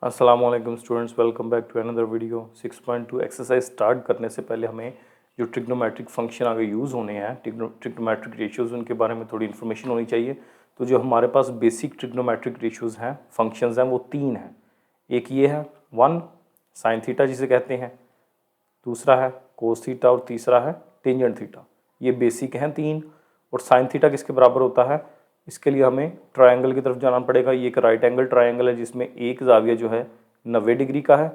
अस्सलाम वालेकुम students, welcome back to another video. 6.2 exercise start करने से पहले हमें जो ट्रिग्नोमेट्रिक फंक्शन आगे यूज़ होने हैं, ट्रिग्नोमेट्रिक रेशियोज़, उनके बारे में थोड़ी इन्फॉर्मेशन होनी चाहिए। तो जो हमारे पास बेसिक ट्रिग्नोमेट्रिक रेशियोज़ हैं, फंक्शंस हैं, वो तीन हैं। एक ये है 1 साइन थीटा जिसे कहते हैं, दूसरा है कोस थीटा और तीसरा है टेंजेंट थीटा। ये बेसिक हैं तीन। और साइन थीटा किसके बराबर होता है, इसके लिए हमें ट्रायंगल की तरफ जाना पड़ेगा। ये एक राइट एंगल ट्रायंगल है जिसमें एक जाविया जो है 90 डिग्री का है।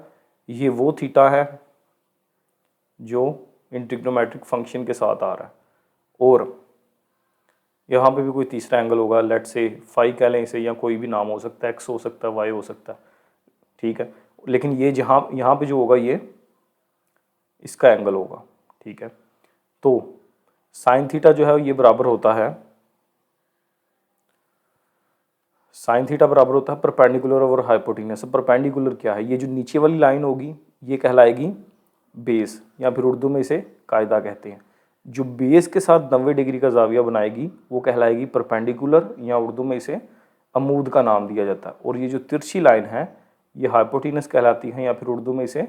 ये वो थीटा है जो इन ट्रिग्नोमेट्रिक फंक्शन के साथ आ रहा है। और यहाँ पे भी कोई तीसरा एंगल होगा, लेट से फाई कह लें इसे, या कोई भी नाम हो सकता है, एक्स हो सकता है, वाई हो सकता है, ठीक है। लेकिन ये जहाँ यहाँ पे जो होगा ये इसका एंगल होगा, ठीक है। तो साइन थीटा जो है ये बराबर होता है, साइन थीटा बराबर होता है परपेंडिकुलर ओवर हाइपोटेन्यूस। परपेंडिकुलर क्या है, ये जो नीचे वाली लाइन होगी ये कहलाएगी बेस, या फिर उर्दू में इसे कायदा कहते हैं। जो बेस के साथ 90 डिग्री का जाविया बनाएगी वो कहलाएगी परपेंडिकुलर, या उर्दू में इसे अमूद का नाम दिया जाता है। और ये जो तिरछी लाइन है ये हाइपोटेन्यूस कहलाती है, या फिर उर्दू में इसे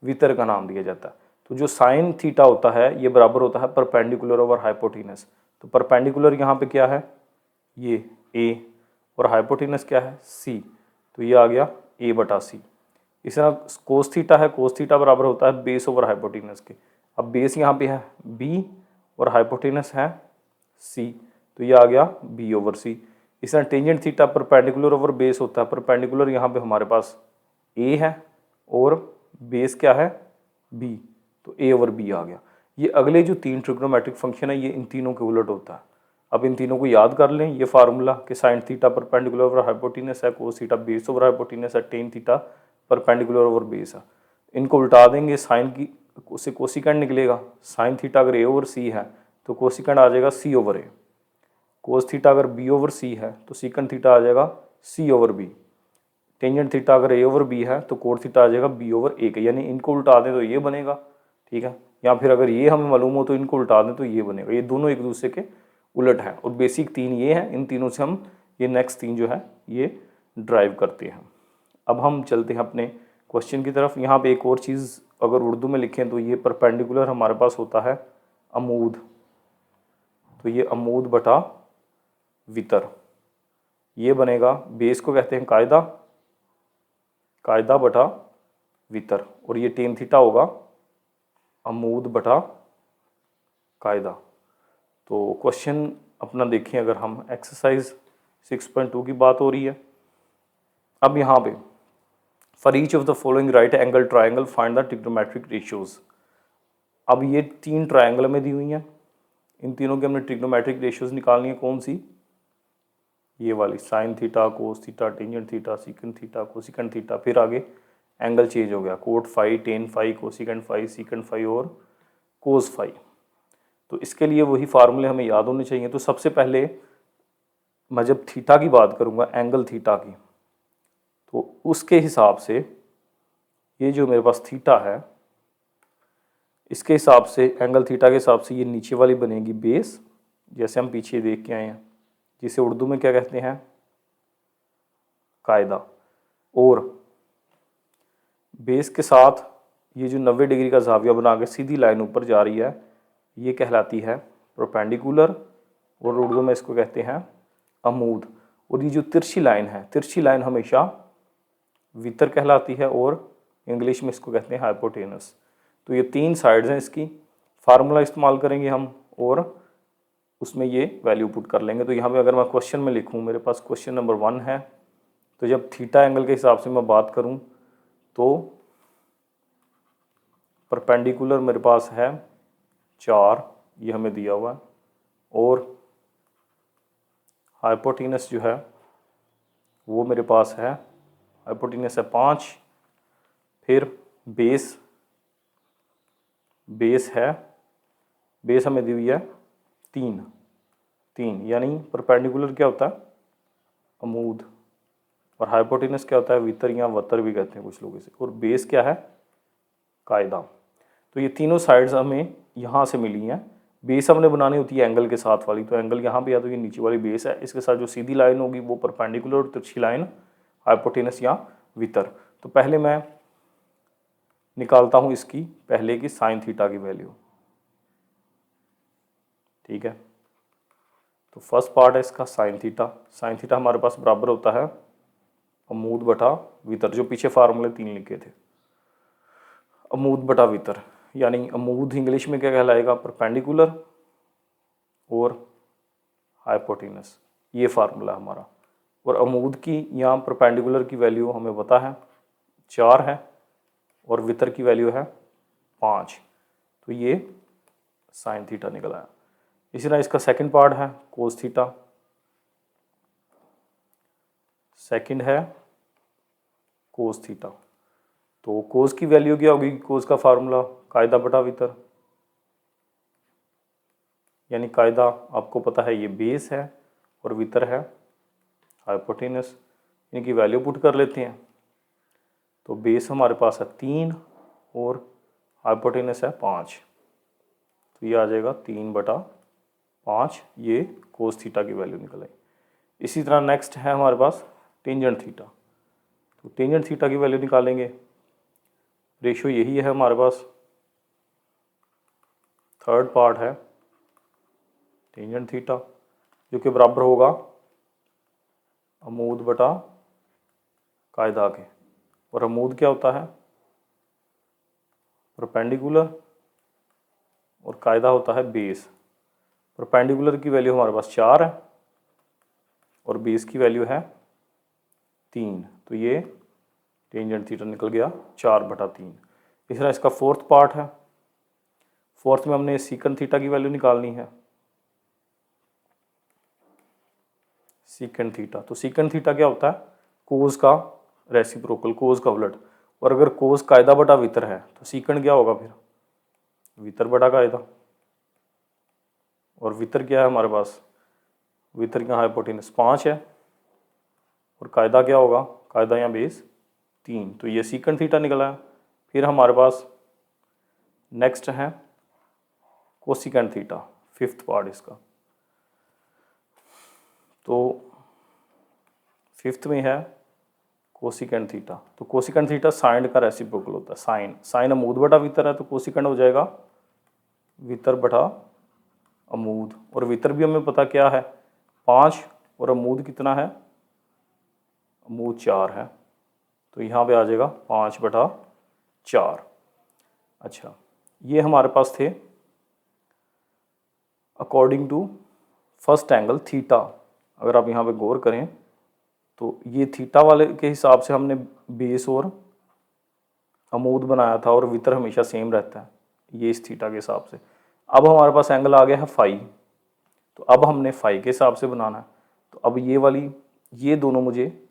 वितर का नाम दिया जाता है। तो जो साइन थीटा होता है ये बराबर होता है परपेंडिकुलर ओवर हाइपोटेन्यूस। तो परपेंडिकुलर यहाँ पे क्या है, ये ए, और हाइपोटेनस क्या है, सी। तो ये आ गया ए बटा सी। इस तरह कोस थीटा है, कोस थीटा बराबर होता है बेस ओवर हाइपोटेनस के। अब बेस यहाँ पे है बी और हाइपोटेनस है सी, तो ये आ गया बी ओवर सी। इस तरह tangent theta perpendicular over base होता है। परपेंडिकुलर यहाँ पे हमारे पास ए है और बेस क्या है बी, तो ए ओवर बी आ गया। ये अगले जो तीन ट्रिग्नोमेट्रिक फंक्शन है ये इन तीनों के उलट होता है। अब इन तीनों को याद कर लें, ये फार्मूला कि sine theta perpendicular over hypotenuse है, cos theta base over hypotenuse है, tan theta perpendicular over base है। इनको उल्टा देंगे, साइन की से कोसिकेंड निकलेगा। साइन थीटा अगर ए ओवर सी है तो कोसिकेंड आ जाएगा सी ओवर ए। कोस थीटा अगर बी ओवर सी है तो सीकेंड थीटा आ जाएगा सी ओवर बी। टेंजेंट थीटा अगर ए ओवर बी है तो कोट थीटा आ जाएगा बी ओवर ए के। यानी इनको उल्टा दें तो ये बनेगा, ठीक है। या फिर अगर ये हमें मालूम हो तो इनको उल्टा दें तो ये बनेगा। ये दोनों एक दूसरे के उलट है। और बेसिक तीन ये हैं, इन तीनों से हम ये नेक्स्ट तीन जो है ये ड्राइव करते हैं। अब हम चलते हैं अपने क्वेश्चन की तरफ। यहाँ पे एक और चीज़ अगर उर्दू में लिखें तो ये परपेंडिकुलर हमारे पास होता है अमूद, तो ये अमूद बटा वितर ये बनेगा। बेस को कहते हैं कायदा, कायदा बटा वितर, और ये टेन थीटा होगा अमूद बटा कायदा। तो क्वेश्चन अपना देखें, अगर हम एक्सरसाइज 6.2 की बात हो रही है। अब यहाँ पे for each of the following right angle triangle find the trigonometric ratios. अब ये तीन ट्राइंगल में दी हुई हैं, इन तीनों के हमने ट्रिग्नोमेट्रिक रेशियोज निकालनी है। कौन सी, ये वाली, sine theta, cos theta, tangent theta, secant theta, cosecant theta. फिर आगे एंगल चेंज हो गया, cot phi, tan phi, cosecant phi, secant phi और कोस फाई। तो इसके लिए वही फार्मूले हमें याद होने चाहिए। तो सबसे पहले मैं जब थीटा की बात करूंगा, एंगल थीटा की, तो उसके हिसाब से ये जो मेरे पास थीटा है इसके हिसाब से, एंगल थीटा के हिसाब से ये नीचे वाली बनेगी बेस, जैसे हम पीछे देख के आए हैं, जिसे उर्दू में क्या कहते हैं, कायदा। और बेस के साथ ये जो 90 डिग्री का जाविया बना के सीधी लाइन ऊपर जा रही है ये कहलाती है परपेंडिकुलर, और उर्दू में इसको कहते हैं अमूद। और ये जो तिरछी लाइन है, तिरछी लाइन हमेशा वितर कहलाती है, और इंग्लिश में इसको कहते हैं हाइपोटेनस। तो ये तीन साइड्स हैं इसकी। फार्मूला इस्तेमाल करेंगे हम और उसमें ये वैल्यू पुट कर लेंगे। तो यहाँ पे अगर मैं क्वेश्चन में लिखूँ, मेरे पास क्वेश्चन नंबर 1 है, तो जब थीटा एंगल के हिसाब से मैं बात करूँ तो परपेंडिकुलर मेरे पास है 4, ये हमें दिया हुआ है, और हाइपोटेनस जो है वो मेरे पास है, हाइपोटेनस है 5। फिर बेस, बेस है, बेस हमें दी हुई है 3, यानी परपेंडिकुलर क्या होता है अमूद, और हाइपोटेनस क्या होता है वितर, या वतर भी कहते हैं कुछ लोग इसे, और बेस क्या है कायदा। तो ये तीनों साइड्स हमें यहाँ से मिली हैं। बेस हमने बनानी होती है एंगल के साथ वाली, तो एंगल यहाँ पे या तो ये नीचे वाली बेस है, इसके साथ जो सीधी लाइन होगी वो परपेंडिकुलर, और तिरछी लाइन हाइपोटेनस या वितर। तो पहले मैं निकालता हूँ इसकी पहले की साइन थीटा की वैल्यू। ठीक है, तो फर्स्ट पार्ट है इसका साइन थीटा। साइन थीटा हमारे पास बराबर होता है अमूद बटा वितर, जो पीछे फार्मूले 3 लिखे थे, अमूद बटा वितर। यानी अमूद इंग्लिश में क्या कहलाएगा, परपेंडिकुलर और हाइपोटेनस, ये फार्मूला हमारा। और अमूद की यहाँ परपेंडिकुलर की वैल्यू हमें पता है 4 है और वितर की वैल्यू है 5, तो ये साइन थीटा निकल आया। इसी तरह इसका सेकंड पार्ट है कोस थीटा। सेकंड है कोस थीटा, तो कोस की वैल्यू क्या होगी, कोस का फार्मूला कायदा बटा वितर। यानी कायदा आपको पता है ये बेस है और वितर है हाइपोटेनस। इनकी वैल्यू पुट कर लेते हैं, तो बेस हमारे पास है 3 और हाइपोटेनस है 5, तो ये आ जाएगा 3/5, ये कोस थीटा की वैल्यू निकल आई। इसी तरह नेक्स्ट है हमारे पास टेंजेंट थीटा। तो टेंजेंट थीटा की वैल्यू निकालेंगे, रेशियो यही है हमारे पास, थर्ड पार्ट है टेंजेंट थीटा, जो कि बराबर होगा अमूद बटा कायदा के। और अमूद क्या होता है, परपेंडिकुलर, और कायदा होता है बेस। परपेंडिकुलर की वैल्यू हमारे पास 4 है और बेस की वैल्यू है 3, तो ये टेंजेंट थीटा निकल गया 4/3। इस तरह इसका फोर्थ पार्ट है। फोर्थ में हमने सीकंड थीटा की वैल्यू निकालनी है, सीकंड थीटा। तो सीकंड थीटा क्या होता है, कोस का रेसिप्रोकल, कोस का उलट। और अगर कोस कायदा बटा वितर है तो सीकंड क्या होगा, फिर वितर बटा कायदा। और वितर क्या है हमारे पास, वितर का हाइपोटेनस 5 है और कायदा क्या होगा, कायदा यहाँ बेस 3, तो ये सीकंड थीटा निकला है। फिर हमारे पास नेक्स्ट है कोसिकेंड थीटा, फिफ्थ पार्ट इसका। तो फिफ्थ में है कोसिकेंड थीटा। तो कोसिकेंड थीटा साइन का रेसिप्रोकल होता है, साइन। साइन अमूद बटा वितर है, तो कोसिकेंड हो जाएगा वितर बटा अमूद। और वितर भी हमें पता क्या है 5, और अमूद कितना है, अमूद 4 है, तो यहाँ पे आ जाएगा 5/4। अच्छा, ये हमारे पास थे according to first angle theta. अगर आप यहाँ पे गौर करें तो ये थीटा वाले के हिसाब से हमने बेस और अमूद बनाया था, और वितर हमेशा सेम रहता है, ये इस थीटा के हिसाब से। अब हमारे पास एंगल आ गया है फाई, तो अब हमने फाई के हिसाब से बनाना है। तो अब ये वाली, ये दोनों मुझे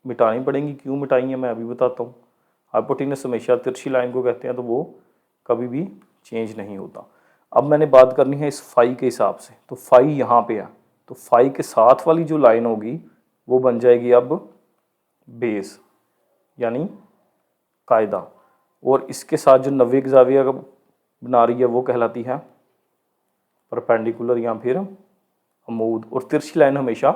मिटानी पड़ेंगी। क्यों मिटाई है मैं अभी बताता हूँ। हाइपोटेनस हमेशा तिरछी लाइन को कहते हैं, तो वो कभी भी चेंज नहीं होता। अब मैंने बात करनी है इस फाई के हिसाब से। तो फाई यहाँ पे है, तो फाई के साथ वाली जो लाइन होगी वो बन जाएगी अब बेस, यानी कायदा। और इसके साथ जो 90 की ज़ाविया बना रही है वो कहलाती है परपेंडिकुलर या फिर अमूद। और तिरछी लाइन हमेशा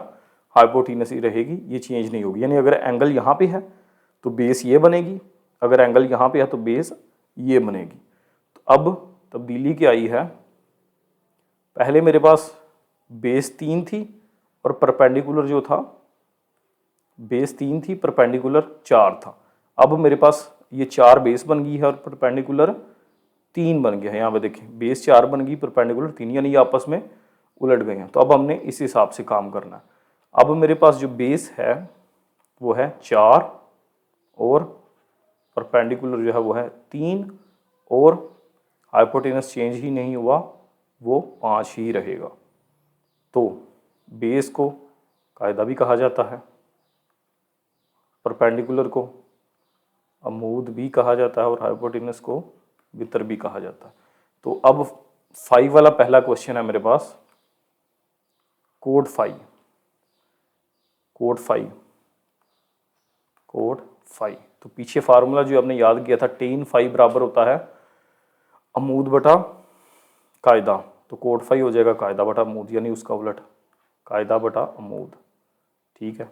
हाइपोटेनस ही रहेगी, ये चेंज नहीं होगी। यानी अगर एंगल यहाँ पे है तो बेस ये बनेगी, अगर एंगल यहाँ पे है तो बेस ये बनेगी। तो अब तब्दीली क्या आई है, पहले मेरे पास बेस 3 थी और परपेंडिकुलर जो था, बेस 3 थी, परपेंडिकुलर 4 था। अब मेरे पास ये 4 बेस बन गई है और परपेंडिकुलर 3 बन गया है। यहाँ पे देखें, बेस 4 बन गई, परपेंडिकुलर 3, यानी ये आपस में उलट गए हैं। तो अब हमने इस हिसाब से काम करना है। अब मेरे पास जो बेस है वो है 4 और परपेंडिकुलर जो है वो है 3, और हाइपोटेनस चेंज ही नहीं हुआ, वो 5 ही रहेगा। तो बेस को कायदा भी कहा जाता है, परपेंडिकुलर को अमूद भी कहा जाता है, और हाइपोटेनस को वितर भी कहा जाता है। तो अब 5 वाला पहला क्वेश्चन है मेरे पास, कोड 5। Code 5, code 5। तो पीछे फार्मूला जो आपने याद किया था, टेन 5 बराबर होता है अमूद बटा कायदा। तो कोड 5 हो जाएगा कायदा बटा अमूद, यानी उसका उलट कायदा बटा अमूद। ठीक है,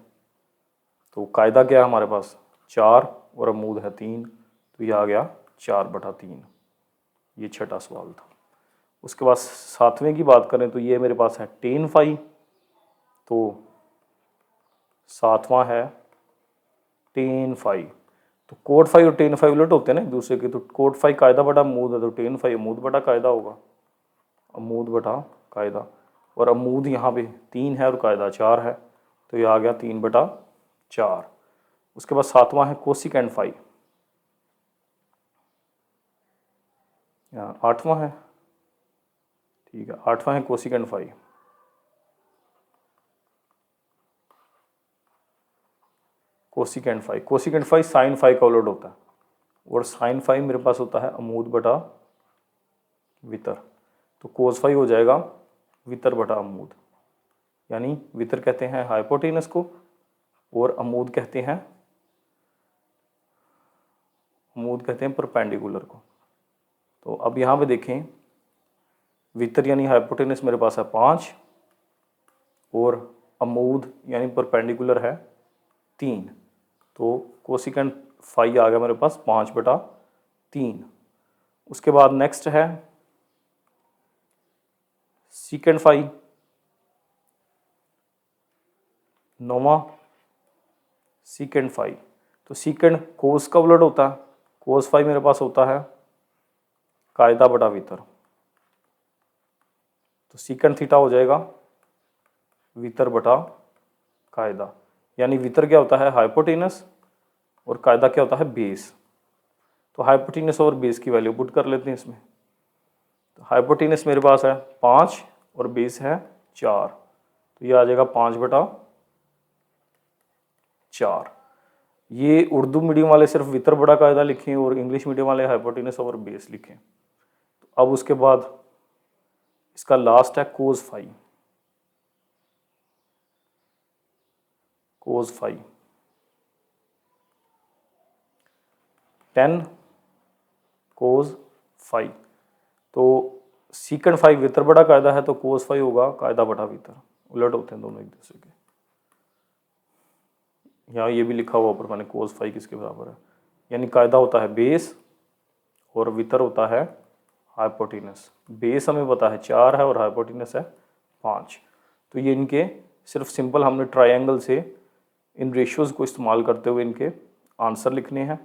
तो कायदा क्या है हमारे पास 4 और अमूद है 3, तो ये आ गया 4/3। ये छठा सवाल था। उसके बाद 7वें की बात करें तो ये मेरे पास है tan फाई, तो 7वां है tan फाई। तो कोट फाई और tan फाई उलट होते हैं ना एक दूसरे के, तो कोट फाई कायदा बटा अमूद है, तो tan फाई अमूद बटा कायदा होगा, अमूद बटा कायदा। और अमूद यहाँ पे 3 है और कायदा 4 है, तो ये आ गया 3/4। उसके बाद 7वां है कोसिकेंड फाई, यहाँ 8वां है, ठीक है, 8वां है cosecant phi. Cosecant phi, cosecant phi sine phi का उलट होता है, और साइन फाई मेरे पास होता है अमूद बटा वितर, तो कोस फाई हो जाएगा वितर बटा अमूद। यानी वितर कहते हैं हाइपोटेनस को और अमूद कहते हैं परपेंडिकुलर को। तो अब यहाँ पे देखें, वितर यानी हाइपोटेनस मेरे पास है 5 और अमूद यानी परपेंडिकुलर है 3, तो कोसिकेंड फाई आ गया मेरे पास 5/3। उसके बाद नेक्स्ट है सीकेंड फाई, 9वां सीकेंड फाई। तो सीकेंड कोस का उलट होता है, कोस फाई मेरे पास होता है कायदा बटा वितर, तो सीकेंड थीटा हो जाएगा वितर बटा कायदा। यानी वितर क्या होता है हाइपोटेनस और कायदा क्या होता है बेस। तो हाइपोटेनस और बेस की वैल्यू पुट कर लेते हैं इसमें। तो हाइपोटेनस मेरे पास है 5 और बेस है 4, तो ये आ जाएगा 5/4। ये उर्दू मीडियम वाले सिर्फ वितर बड़ा कायदा लिखें और इंग्लिश मीडियम वाले हाइपोटेनस और बेस लिखें। तो अब उसके बाद इसका लास्ट है cos phi, cos phi 10 cos phi. तो सीकेंड फाई वितर बड़ा कायदा है, तो कोस फाई होगा कायदा बटा वितर, उलट होते हैं दोनों एक दूसरे के। यहाँ ये भी लिखा हुआ ऊपर मैंने कोस फाई किसके बराबर है, यानी कायदा होता है बेस और वितर होता है हाइपोटेनस। बेस हमें पता है 4 है और हाइपोटेनस है 5। तो ये इनके सिर्फ सिंपल हमने ट्रायंगल से इन रेशियोज़ को इस्तेमाल करते हुए इनके आंसर लिखने हैं।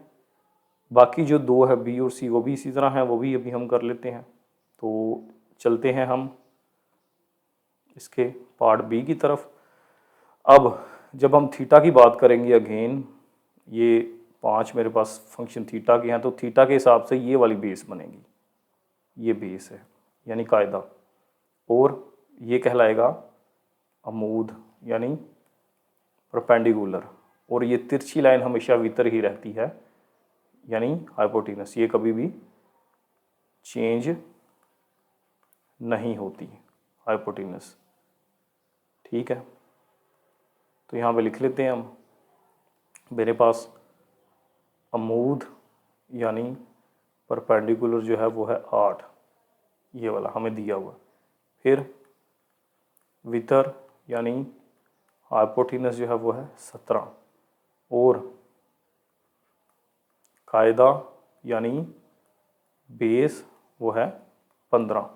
बाकी जो 2 है बी और सी वो भी इसी तरह हैं, वो भी अभी हम कर लेते हैं। तो चलते हैं हम इसके पार्ट बी की तरफ। अब जब हम थीटा की बात करेंगे, अगेन ये 5 मेरे पास फंक्शन थीटा के हैं, तो थीटा के हिसाब से ये वाली बेस बनेगी, ये बेस है यानी कायदा, और ये कहलाएगा अमूद यानी परपेंडिकुलर, और ये तिरछी लाइन हमेशा वितर ही रहती है यानी हाइपोटेनस, ये कभी भी चेंज नहीं होती हाइपोटेनस, ठीक है। तो यहाँ पे लिख लेते हैं हम, मेरे पास अमूद यानी परपेंडिकुलर जो है वो है 8, ये वाला हमें दिया हुआ। फिर वितर यानी हाइपोटेनस जो है वो है 17, और कायदा यानी बेस वो है 15।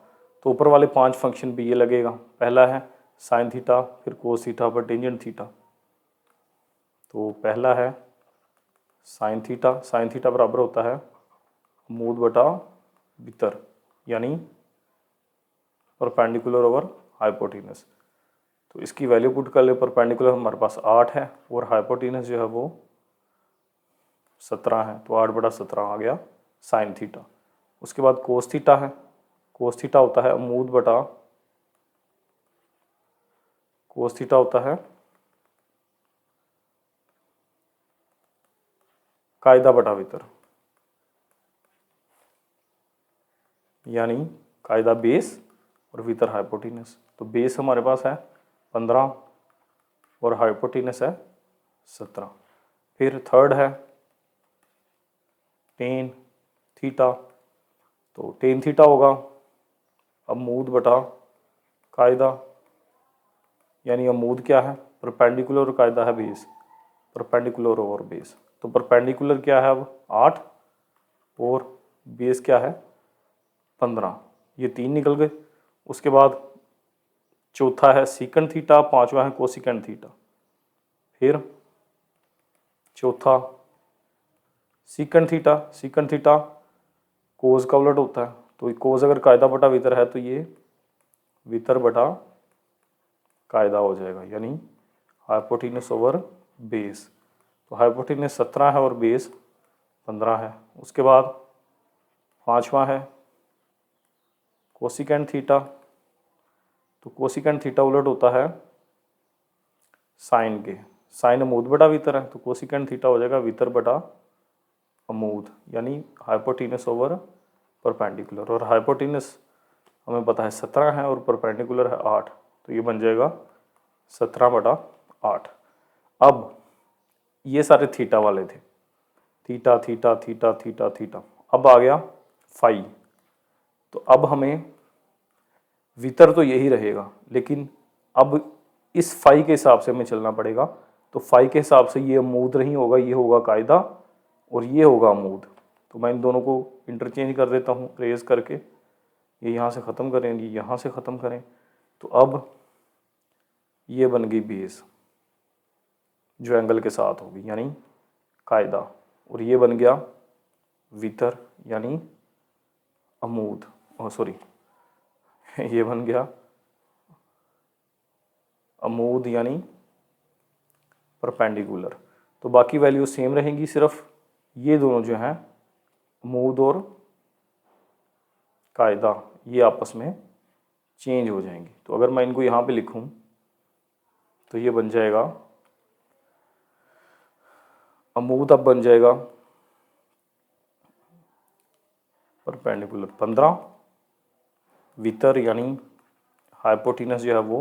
तो ऊपर वाले 5 फंक्शन भी ये लगेगा। पहला है साइन थीटा, फिर कोस थीटा, फिर टेंजेंट थीटा। तो पहला है साइन थीटा, साइन थीटा बराबर होता है अमूद बटा वितर यानी परपेंडिकुलर ओवर हाइपोटेनस। तो इसकी वैल्यू पुट कर ले, परपेंडिकुलर हमारे पास 8 है और हाइपोटेनस जो है वो 17 है, तो 8/17 आ गया साइन थीटा। उसके बाद कोस थीटा है, कोस थीटा होता है अमूद बटा, कोस थीटा होता है कायदा बटा वितर, यानी कायदा बेस और वितर हाइपोटेनस। तो बेस हमारे पास है 15 और हाइपोटेनस है 17। फिर थर्ड है टेन थीटा, तो टेन थीटा होगा अमूद बटा कायदा, यानी अमूद क्या है परपेंडिकुलर और कायदा है बेस, परपेंडिकुलर ओवर बेस। तो परपेंडिकुलर क्या है अब 8 और बेस क्या है 15, ये 3 निकल गए। उसके बाद चौथा है सीकंड थीटा, पांचवा है कोसिकेंड थीटा, फिर चौथा secant theta. Secant theta cos का उलट होता है, तो कोस अगर कायदा बटा वितर है तो ये वितर बटा कायदा हो जाएगा, यानी हाइपोटेनस ओवर बेस। तो हाइपोटेनस 17 है और बेस 15 है। उसके बाद पांचवा है कोसिकेंड थीटा, तो कोसिकेंड थीटा उलट होता है साइन के, साइन अमूद बटा वितर है, तो कोसिकेंड थीटा हो जाएगा वितर बटा अमूद, यानी हाइपोटेनस ओवर परपेंडिकुलर। और हाइपोटेनस हमें पता है 17 है और परपेंडिकुलर है 8, तो ये बन जाएगा 17 बटा 8। अब ये सारे थीटा वाले थे, theta theta theta theta theta. अब आ गया फाई, तो अब हमें वितर तो यही रहेगा, लेकिन अब इस फाई के हिसाब से हमें चलना पड़ेगा। तो फाई के हिसाब से ये अमूद नहीं होगा, ये होगा कायदा और ये होगा अमूद। तो मैं इन दोनों को इंटरचेंज कर देता हूँ रेज करके, ये यहाँ से ख़त्म करें, ये यहाँ से ख़त्म करें, तो अब ये बन गई बेस जो एंगल के साथ होगी, यानी कायदा, और ये बन गया वितर यानी अमूद, सॉरी ये बन गया अमूद यानी परपेंडिकुलर। तो बाकी वैल्यू सेम रहेंगी, सिर्फ ये दोनों जो हैं अमूद और कायदा ये आपस में चेंज हो जाएंगी। तो अगर मैं इनको यहाँ पे लिखूँ तो ये बन जाएगा अमूद, अब बन जाएगा परपेंडिकुलर 15, वितर यानी हाइपोटेनस जो है वो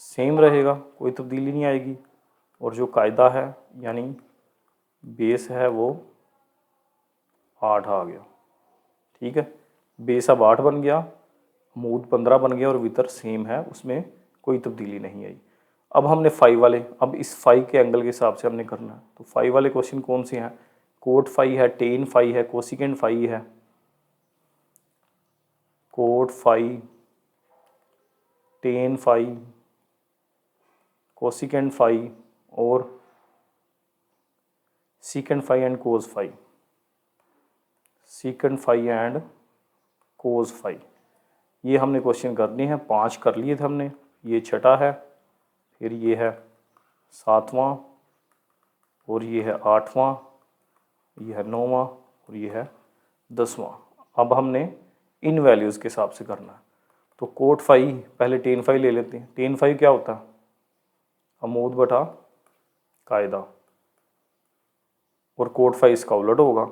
सेम रहेगा, कोई तब्दीली नहीं आएगी, और जो कायदा है यानी बेस है वो 8 आ गया। ठीक है, बेस अब 8 बन गया, अमूद 15 बन गया और वितर सेम है, उसमें कोई तब्दीली नहीं आई। अब हमने फाई वाले, अब इस फाई के एंगल के हिसाब से हमने करना है। तो फाई वाले क्वेश्चन कौन से हैं? कोट फाई है, टेन फाई है, कोसिकेंड फाई है। Cot phi, tan phi, cosecant phi और secant phi and cos phi. Secant phi and cos phi, ये हमने क्वेश्चन करनी है। 5 कर लिए थे हमने, ये छठा है, फिर ये है 7वां, और ये है 8वां, ये है 9वां और ये है 10वां। अब हमने इन वैल्यूज़ के हिसाब से करना है। तो कोट फाई, पहले टेन फाई ले लेते हैं। टेन फाई क्या होता है? अमूद बटा कायदा, और कोट फाई इसका उलट होगा,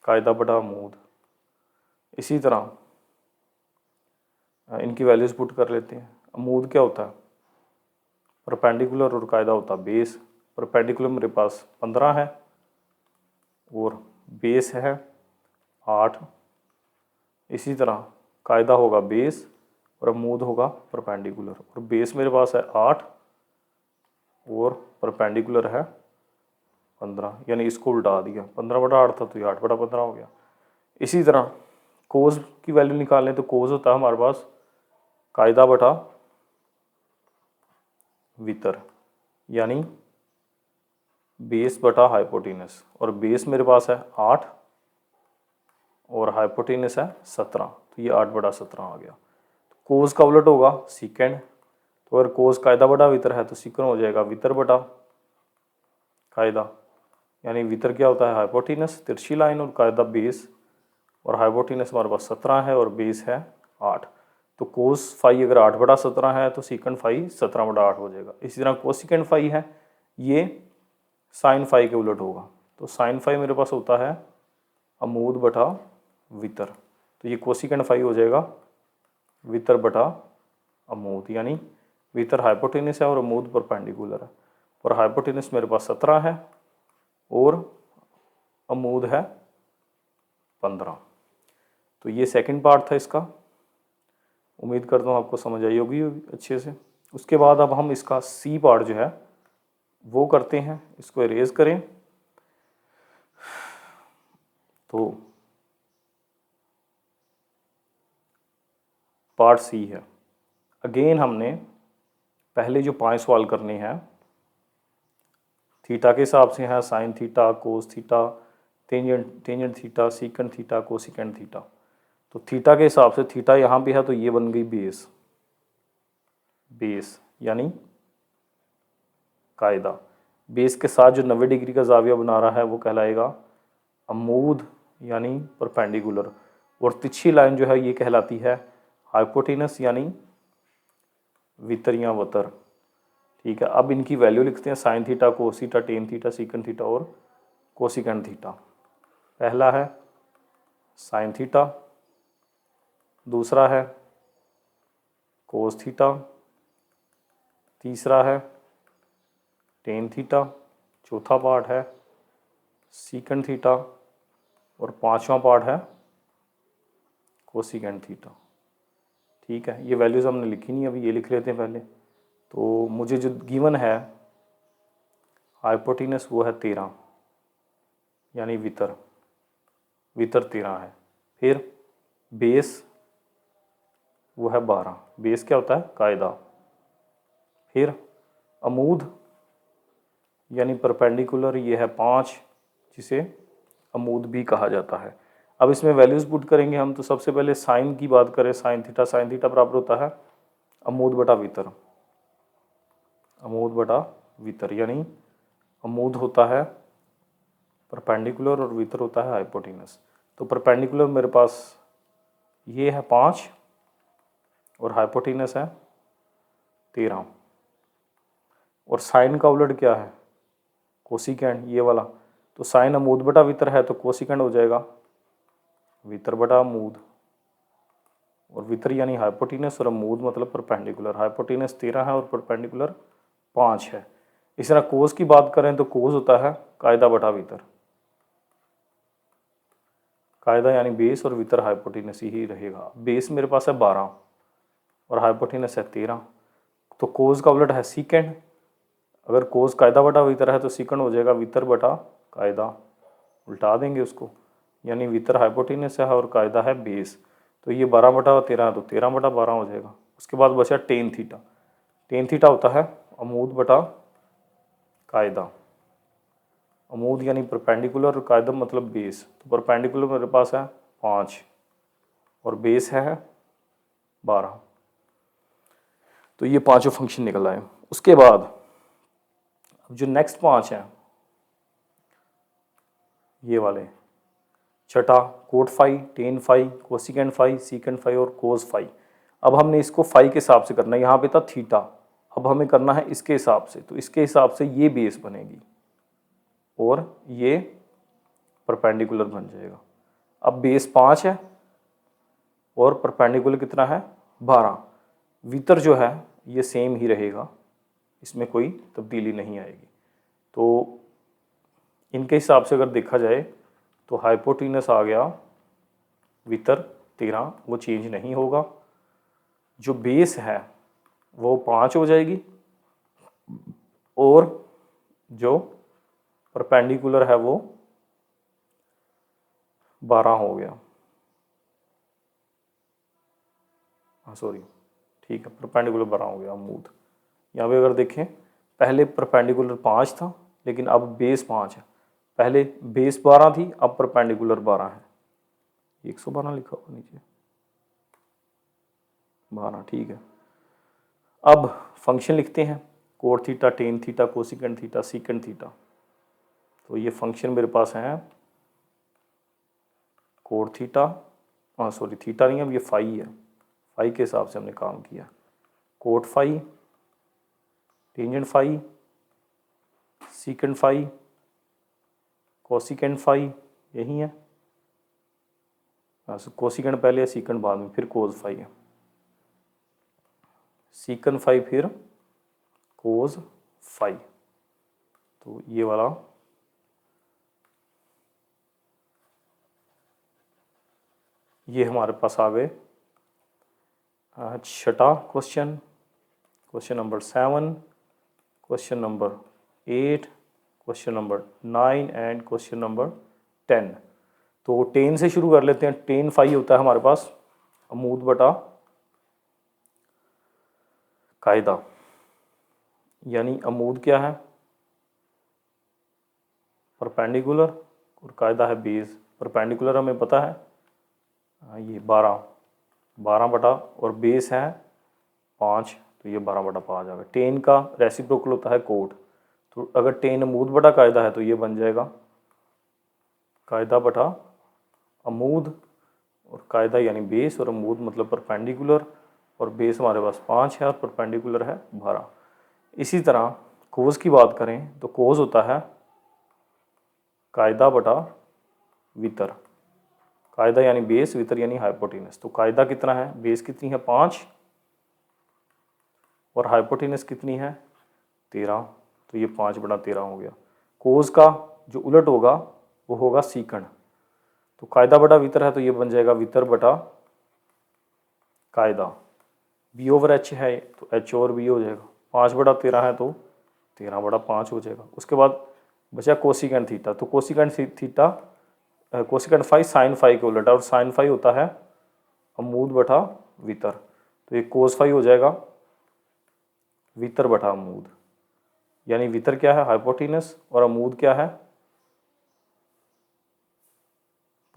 कायदा बटा अमूद। इसी तरह इनकी वैल्यूज़ पुट कर लेते हैं। अमूद क्या होता है? परपेंडिकुलर, और कायदा होता है बेस। परपेंडिकुलर मेरे पास 15 है और बेस है 8। इसी तरह कायदा होगा बेस और अमूद होगा परपेंडिकुलर, और बेस मेरे पास है 8 और परपेंडिकुलर है 15, यानी इसको उल्टा दिया। 15 बटा 8 था तो ये 8 बटा 15 हो गया। इसी तरह कोस की वैल्यू निकालें तो कोस होता है हमारे पास कायदा बटा वितर, यानी बेस बटा हाइपोटेनस, और बेस मेरे पास है 8 और हाइपोटेनस है 17, तो ये 8 बटा 17 आ गया। तो कोस का उलट होगा सीकेंड, तो अगर कोस कायदा बटा वितर है तो सीकेंड हो जाएगा वितर बटा कायदा, यानी वितर क्या होता है? हाइपोटेनस तिरछी लाइन, और कायदा बेस, और हाइपोटेनस हमारे पास 17 है और बेस है 8। तो कोस फाई अगर 8 बटा 17 है तो सीकेंड फाई 17 बटा 8 हो जाएगा। इसी तरह कोसिकेंड फाई है, ये साइन फाई के उलट होगा। तो साइन फाई मेरे पास होता है अमूद बटा वितर, तो ये कोसिकेंड फाई हो जाएगा वितर बटा अमूद, यानी वितर हाइपोटेनस है और अमूद परपेंडिकुलर है। और हाइपोटेनस मेरे पास 17 है और अमूद है 15। तो ये सेकंड पार्ट था इसका, उम्मीद करता हूँ आपको समझ आई होगी अच्छे से। उसके बाद अब हम इसका सी पार्ट जो है वो करते हैं, इसको इरेज करें तो पार्ट सी है। अगेन हमने पहले जो 5 सवाल करने हैं थीटा के हिसाब से हैं, sine theta, cos theta, tangent theta, secant theta, cosecant theta. तो थीटा के हिसाब से थीटा यहाँ पे है तो ये बन गई बेस, बेस यानी कायदा। बेस के साथ जो 90 डिग्री का जाविया बना रहा है वो कहलाएगा अमूद यानी परपेंडिकुलर, और तिरछी लाइन जो है ये कहलाती है हाइपोटेनस यानी वितर या वतर। ठीक है, अब इनकी वैल्यू लिखते हैं, sine theta, cos theta, tan theta, secant theta और कोसिकेंट थीटा। पहला है साइन थीटा, दूसरा है कोस थीटा, तीसरा है टेन थीटा, चौथा पार्ट है सीकन थीटा और पांचवा पार्ट है कोसिकेंट थीटा। ठीक है, ये वैल्यूज़ हमने लिखी नहीं, अभी ये लिख लेते हैं पहले। तो मुझे जो गिवन है हाइपोटेनस वो है 13 यानी वितर 13 है। फिर बेस वो है 12, बेस क्या होता है कायदा। फिर अमूद यानी परपेंडिकुलर ये है 5, जिसे अमूद भी कहा जाता है। अब इसमें वैल्यूज़ पुट करेंगे हम। तो सबसे पहले साइन की बात करें, साइन थीटा बराबर होता है अमूद बटा वितर, अमूद बटा वितर यानी अमूद होता है परपेंडिकुलर और वितर होता है हाइपोटेनस। तो परपेंडिकुलर मेरे पास ये है 5 और हाइपोटेनस है 13, और साइन का उलट क्या है कोसिकेंट, ये वाला। तो साइन अमूद बटा वितर है तो कोसिकेंट हो जाएगा वितर बटा अमूद, और वितर यानी हाइपोटेनस और अमूद मतलब परपेंडिकुलर। हाइपोटेनस 13 है और परपेंडिकुलर 5 है। इस तरह कोस की बात करें तो कोस होता है कायदा बटा वितर, कायदा यानी बेस और वितर हाइपोटेनस ही रहेगा। बेस मेरे पास है 12 और हाइपोटेनस है 13, तो कोस का उलट है सीकेंड। अगर कोस कायदा बटा वितर है तो सीकेंड हो जाएगा वितर बटा कायदा, उल्टा देंगे उसको, यानी वितर हाइपोटेनस है और कायदा है बेस। तो ये 12 बटा 13 है तो 13 बटा 12 हो जाएगा। उसके बाद बचा टेन थीटा। टेन थीटा होता है अमूद बटा कायदा, अमूद यानी परपेंडिकुलर और कायदा मतलब बेस। तो परपेंडिकुलर मेरे पास है 5 और बेस है 12, तो ये पांचों फंक्शन निकल आए। उसके बाद अब जो नेक्स्ट 5 हैं ये वाले, छठा cot phi, tan phi, cosecant phi, secant phi और कोस फाई। अब हमने इसको फाई के हिसाब से करना है, यहाँ पे था थीटा, अब हमें करना है इसके हिसाब से। तो इसके हिसाब से ये बेस बनेगी और ये परपेंडिकुलर बन जाएगा। अब बेस 5 है और परपेंडिकुलर कितना है 12। वितर जो है ये सेम ही रहेगा, इसमें कोई तब्दीली नहीं आएगी। तो इनके हिसाब से अगर देखा जाए तो हाइपोटेनस आ गया वितर 13, वो चेंज नहीं होगा। जो बेस है वो 5 हो जाएगी और जो परपेंडिकुलर है वो 12 हो गया। हाँ सॉरी, ठीक है, परपेंडिकुलर 12 हो गया अमूद। यहाँ पे अगर देखें पहले परपेंडिकुलर 5 था लेकिन अब बेस 5 है। पहले बेस 12 थी, अब परपेंडिकुलर 12 है। 112 लिखा हुआ नीचे 12, ठीक है। अब फंक्शन लिखते हैं, cot theta, tan theta, cosecant theta, secant theta. तो ये फंक्शन मेरे पास है कोट थीटा, हाँ सॉरी थीटा नहीं, अब ये फाई है, फाई के हिसाब से हमने काम किया। Cot phi, tangent phi, secant phi, cosecant phi, यही है। कोसिकेंट पहले है, सीकेंट बाद में, फिर कोस फाई है, सीकन फाई फिर कोस फाई। तो ये वाला ये हमारे पास आ गए छठा question, question number 7, question number 8, question number 9 and question number 10। तो 10 से शुरू कर लेते हैं। 10 फाई होता है हमारे पास अमूद बटा कायदा, यानी अमूद क्या है, परपेंडिकुलर, और कायदा है बेस। परपेंडिकुलर हमें पता है ये 12 बटा, और बेस है 5, तो ये 12 बटा 5 आ गया। 10 का रेसिप्रोकल होता है कोट, तो अगर 10 अमूद बटा कायदा है तो ये बन जाएगा कायदा बटा अमूद, और कायदा यानी बेस, और अमूद मतलब परपेंडिकुलर, और बेस हमारे पास 5 है और परपेंडिकुलर है 12। इसी तरह कोस की बात करें तो कोस होता है कायदा बटा वितर। कायदा यानी बेस, वितर यानी हाइपोटेनस। तो कायदा कितना है, बेस कितनी है 5, और हाइपोटेनस कितनी है 13, तो ये 5 बटा 13 हो गया। कोस का जो उलट होगा वो होगा सीकंड। तो कायदा बटा वितर है तो ये बन जाएगा वितर बटा कायदा। बी ओवर एच है तो एच ओवर बी हो जाएगा। 5 बटा 13 है तो 13 बटा 5 हो जाएगा। उसके बाद बचा कोसिकेंड थीटा। तो cosecant theta cosecant phi sine phi के उलट है, और साइन फाई होता है अमूद बटा वितर। तो ये कोस फाई हो जाएगा वितर बटा अमूद, यानी वितर क्या है हाइपोटेनस, और अमूद क्या है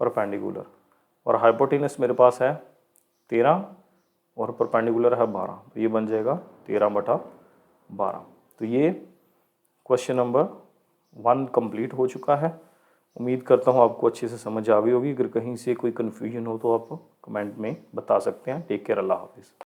परपेंडिकुलर। और हाइपोटेनस मेरे पास है 13 और परपेंडिकुलर है 12, तो ये बन जाएगा 13 बटा 12। तो ये क्वेश्चन नंबर 1 कंप्लीट हो चुका है। उम्मीद करता हूँ आपको अच्छे से समझ आ गई होगी। अगर कहीं से कोई कन्फ्यूजन हो तो आप कमेंट में बता सकते हैं। टेक केयर, अल्लाह हाफिज़।